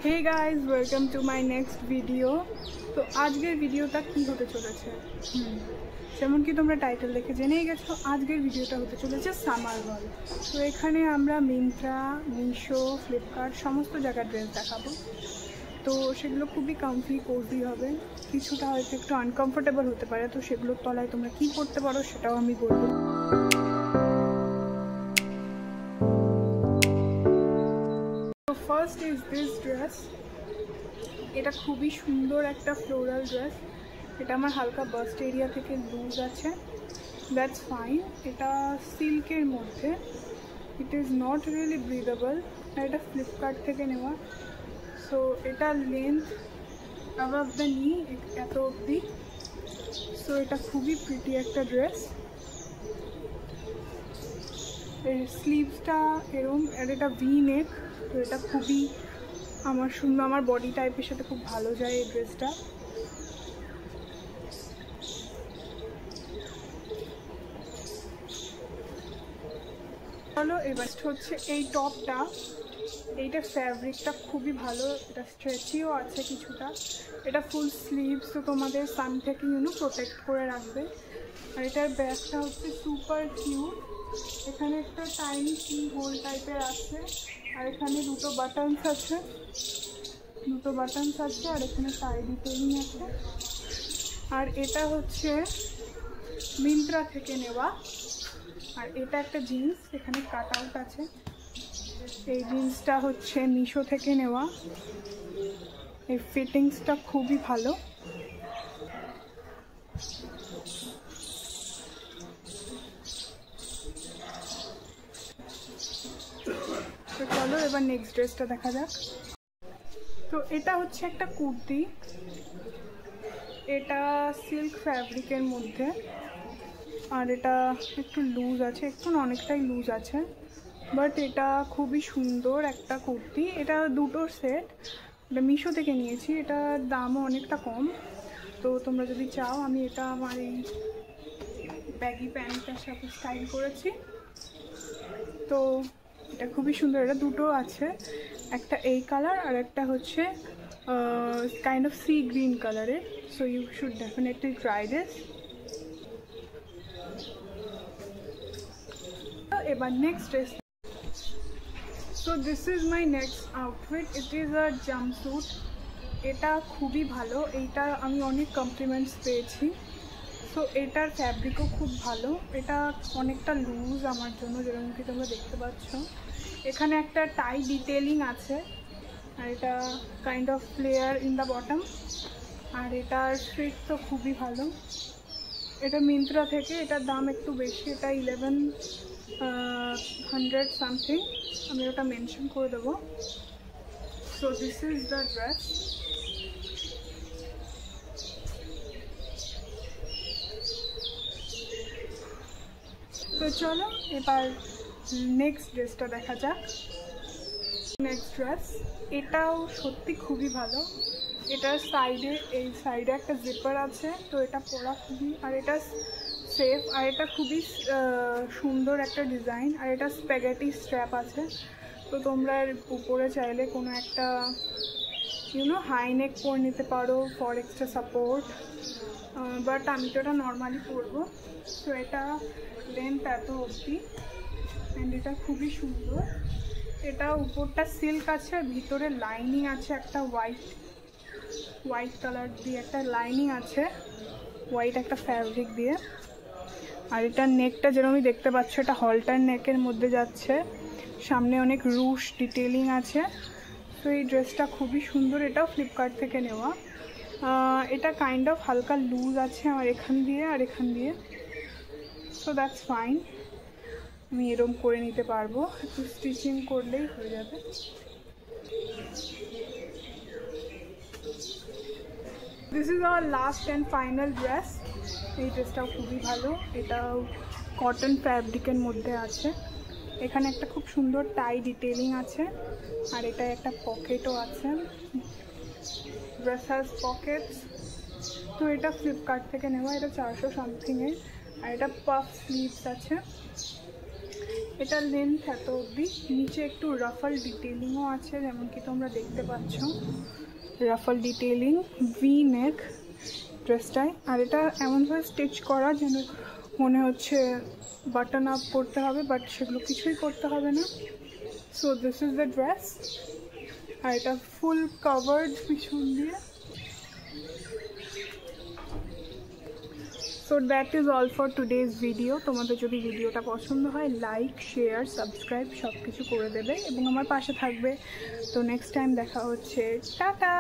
Hey guys welcome to my next video. तो आजकेर भिडियोटा कि होते चलेছে যেমন কি তোমরা টাইটেল দেখে জেনেই গেছো, আজকের ভিডিওটা হতে চলেছে সামার হল। তো এখানে আমরা মিন্ত্রা, মিশো, ফ্লিপকার্ট সমস্ত জায়গার ড্রেস দেখাবো। তো সেগুলো খুবই কমফি কোজি হবে, কিছুটা হয়তো একটু আনকমফোর্টেবল হতে পারে। তো সেগুলোর তলায় তোমরা কি করতে পারো সেটাও আমি বলবো। তো ফার্স্ট ইজ দিস ড্রেস। এটা খুবই সুন্দর একটা ফ্লোরাল ড্রেস। এটা আমার হালকা বাস্ট এরিয়া থেকে লুজ আছে, দ্যাটস ফাইন। এটা সিল্কের মধ্যে, it is not really breathable. আর এটা ফ্লিপকার্ট থেকে নেওয়া। সো এটা লেন্থ অ্যাবাভ দ্য নি, এত অবধি। সো এটা খুবই প্রিটি একটা ড্রেস। এর স্লিভসটা এরম, আর এটা ভি নেক। তো এটা খুবই আমার সুন্দর, আমার বডি টাইপের সাথে খুব ভালো যায় এই ড্রেসটা। চলো এবার হচ্ছে এই টপটা। এইটা ফ্যাব্রিকটা খুবই ভালো, এটা স্ট্রেচিও আছে কিছুটা। এটা ফুল স্লিভস, তো তোমাদের সান থেকে প্রোটেক্ট করে রাখবে। আর এটার ব্যাগটা হচ্ছে সুপার কিউট। এখানে একটা টাইনি কি হোল টাইপের আছে, আর এখানে দুটো বাটনস আছে, আর এখানে টাই ডিটেইলিং আছে। আর এটা হচ্ছে মিন্ত্রা থেকে নেওয়া। আর এটা একটা জিন্স, এখানে কাট আউট আছে। এই জিন্সটা হচ্ছে মিশো থেকে নেওয়া। এই ফিটিংসটা খুবই ভালো। তো চলো এবার নেক্সট ড্রেসটা দেখা যাক। তো এটা হচ্ছে একটা কুর্তি। এটা সিল্ক ফ্যাব্রিকের মধ্যে, আর এটা একটু লুজ আছে, একটু অনেকটাই লুজ আছে, বাট এটা খুবই সুন্দর একটা কুর্তি। এটা দুটোর সেট, এটা মিশো থেকে নিয়েছি। এটার দামও অনেকটা কম। তো তোমরা যদি চাও, আমি এটা আমার এই ব্যাগি প্যান্টটার সাথে স্টাইল করেছি। তো এটা খুবই সুন্দর। এটা দুটো আছে, একটা এই কালার আর একটা হচ্ছে কাইন্ড অফ সি গ্রিন কালারের। So you should definitely try this. এবার next dress. So this is my next outfit. It is a jumpsuit. এটা খুবই ভালো, এইটা আমি অনেক কমপ্লিমেন্টস পেয়েছি। সো এটার ফ্যাব্রিকও খুব ভালো। এটা অনেকটা লুজ আমার জন্য, যেরকম কি তোমরা দেখতে পাচ্ছ। এখানে একটা টাই ডিটেইলিং আছে, আর এটা kind of flare in the bottom. আর এটার ফিট তো খুবই ভালো। এটা মিন্ত্রা থেকে, এটার দাম একটু বেশি, এটা 1100 সামথিং। আমি ওটা মেনশন করে দেবো। So this is the dress. তো চলো এবার নেক্সট ড্রেসটা দেখা যাক। নেক্সট ড্রেস, এটাও সত্যি খুবই ভালো। এটার সাইডে, এই সাইডে একটা জিপার আছে। তো এটা পরা খুবই, আর এটা সেফ, আর এটা খুবই সুন্দর একটা ডিজাইন। আর এটা স্প্যাগেটি স্ট্র্যাপ আছে। তো তোমরা উপরে চাইলে কোনো একটা হাই নেক পরে নিতে পারো ফর এক্সট্রা সাপোর্ট, বাট আমি তো এটা নর্মালি পরবো। তো এটা লেন্থ এত অবধি, অ্যান্ড এটা খুবই সুন্দর। এটা উপরটা সিল্ক আছে, আর ভিতরে লাইনিং আছে একটা হোয়াইট কালার দিয়ে একটা লাইনিং আছে, হোয়াইট একটা ফ্যাব্রিক দিয়ে। আর এটার নেকটা যেরকমই দেখতে পাচ্ছ, এটা হলটার নেকের মধ্যে যাচ্ছে। সামনে অনেক রুশ ডিটেইলিং আছে। তো এই ড্রেসটা খুবই সুন্দর। এটাও ফ্লিপকার্ট থেকে নেওয়া। এটা কাইন্ড অফ হালকা লুজ আছে আমার এখান দিয়ে আর এখান দিয়ে। সো দ্যাটস ফাইন, আমি এরকম করে নিতে পারবো, একটু স্টিচিং করলেই হয়ে যাবে। This is our last and final dress. এই ড্রেসটাও খুবই ভালো। এটাও কটন ফ্যাব্রিকের মধ্যে আছে। এখানে একটা খুব সুন্দর টাই ডিটেইলিং আছে, আর এটা একটা পকেটও আছে, ড্রেস হ্যাজ পকেটস। তো এটা ফ্লিপকার্ট থেকে নেওয়া। এটা 400 সামথিংয়ের। আর এটা পাফ স্লিভস আছে। এটার লেন্থ এত অবধি, নিচে একটু রাফল ডিটেলিংও আছে যেমন কি তোমরা দেখতে পাচ্ছ, রাফল ডিটেলিং, ভি নেক ড্রেসটায়। আর এটা এমনভাবে স্টিচ করা যেন মনে হচ্ছে বাটন আপ করতে হবে, বাট সেগুলো কিছুই করতে হবে না। So this is the dress, আর এটা ফুল কভার্ড পিছন দিয়ে। So that is all for today's video. তোমাদের যদি ভিডিওটা পছন্দ হয় লাইক, শেয়ার, সাবস্ক্রাইব সব কিছু করে দেবে এবং আমার পাশে থাকবে। তো নেক্সট টাইম দেখা হচ্ছে, টাটা।